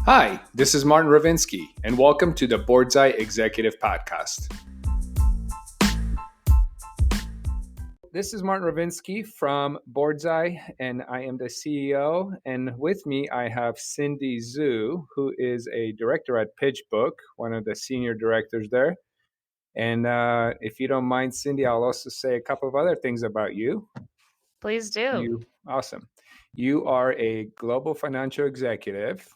Hi, this is Martin Ravinsky, and welcome to the Boardsi Executive Podcast. This is Martin Ravinsky from Boardsi, and I am the CEO. And with me, I have Cindy Zhu, who is a director at PitchBook, one of the senior directors there. And if you don't mind, Cindy, I'll also say a couple of other things about you. Please do. Awesome. You are a global financial executive,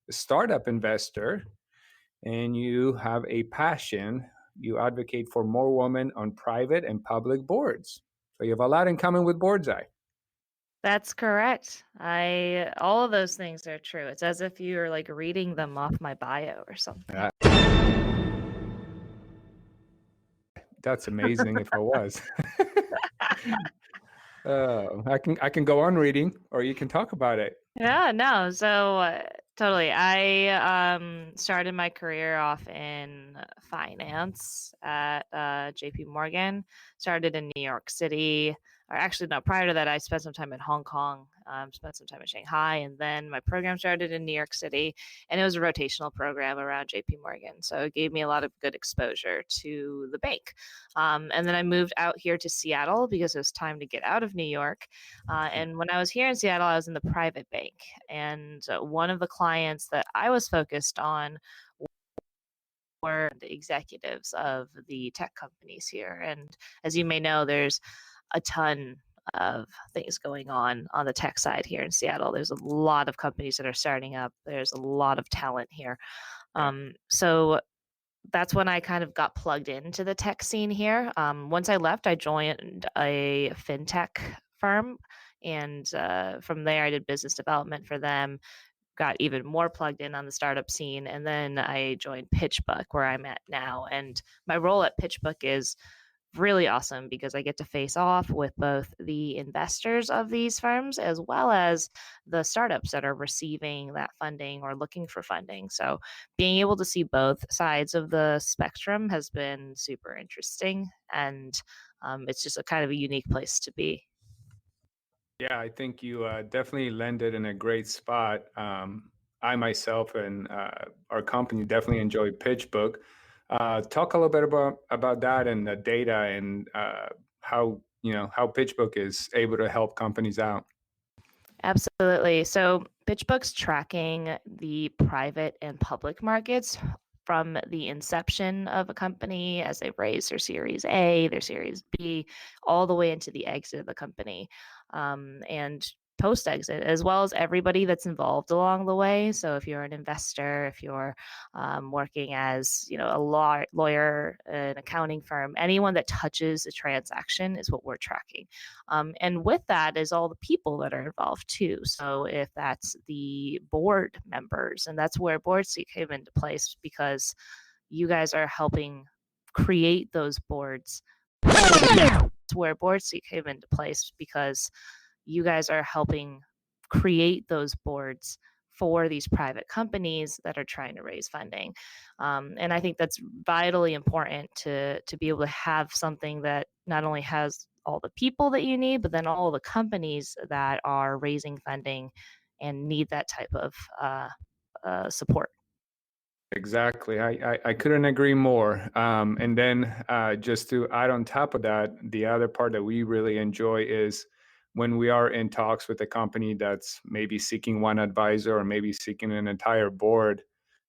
a startup investor, and you have a passion. You advocate for more women on private and public boards. So you have a lot in common with Boardsi. That's correct. All of those things are true. It's as if you're like reading them off my bio or something. That's amazing if I was. I can go on reading, or you can talk about it. Yeah, no. So totally. I started my career off in finance at JP Morgan. Started in New York City. Or actually, no, prior to that, I spent some time in Hong Kong, spent some time in Shanghai, and then my program started in New York City. And it was a rotational program around JP Morgan. So it gave me a lot of good exposure to the bank. And then I moved out here to Seattle because it was time to get out of New York. And when I was here in Seattle, I was in the private bank. And one of the clients that I was focused on were the executives of the tech companies here. And as you may know, there's a ton of things going on the tech side here in Seattle. There's a lot of companies that are starting up. There's a lot of talent here. So that's when I kind of got plugged into the tech scene here. Once I left, I joined a fintech firm. And from there, I did business development for them, got even more plugged in on the startup scene. And then I joined PitchBook, where I'm at now. And my role at PitchBook is really awesome because I get to face off with both the investors of these firms as well as the startups that are receiving that funding or looking for funding. So being able to see both sides of the spectrum has been super interesting, and it's just a kind of a unique place to be. Yeah, I think you definitely landed in a great spot. I myself and our company definitely enjoy PitchBook. Talk a little bit about that and the data and how PitchBook is able to help companies out. Absolutely. So PitchBook's tracking the private and public markets from the inception of a company as they raise their Series A, their Series B, all the way into the exit of the company. And post exit, as well as everybody that's involved along the way. So if you're an investor, if you're working as a lawyer, an accounting firm, anyone that touches a transaction is what we're tracking. And with that is all the people that are involved too. So if that's the board members, and that's where Boardsi came into place because you guys are helping create those boards. That's where Boardsi came into place because you guys are helping create those boards for these private companies that are trying to raise funding. And I think that's vitally important to be able to have something that not only has all the people that you need, but then all the companies that are raising funding and need that type of support. Exactly. I couldn't agree more. And then just to add on top of that, the other part that we really enjoy is when we are in talks with a company that's maybe seeking one advisor or maybe seeking an entire board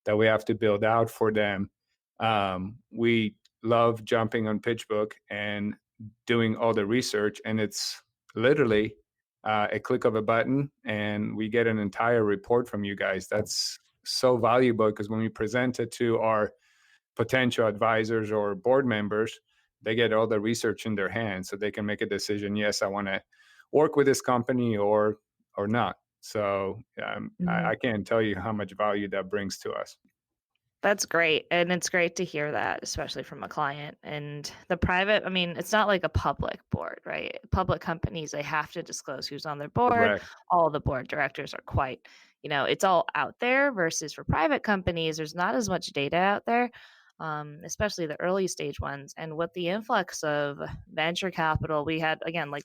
that we have to build out for them. We love jumping on PitchBook and doing all the research, and it's literally a click of a button, and we get an entire report from you guys. That's so valuable because when we present it to our potential advisors or board members, they get all the research in their hands so they can make a decision. Yes, I want to work with this company or not. So I can't tell you how much value that brings to us. That's great. And it's great to hear that, especially from a client. And the private, I mean, it's not like a public board, right? Public companies, they have to disclose who's on their board. Correct. All the board directors are quite, it's all out there versus for private companies, there's not as much data out there, especially the early stage ones. And with the influx of venture capital, we had, again, like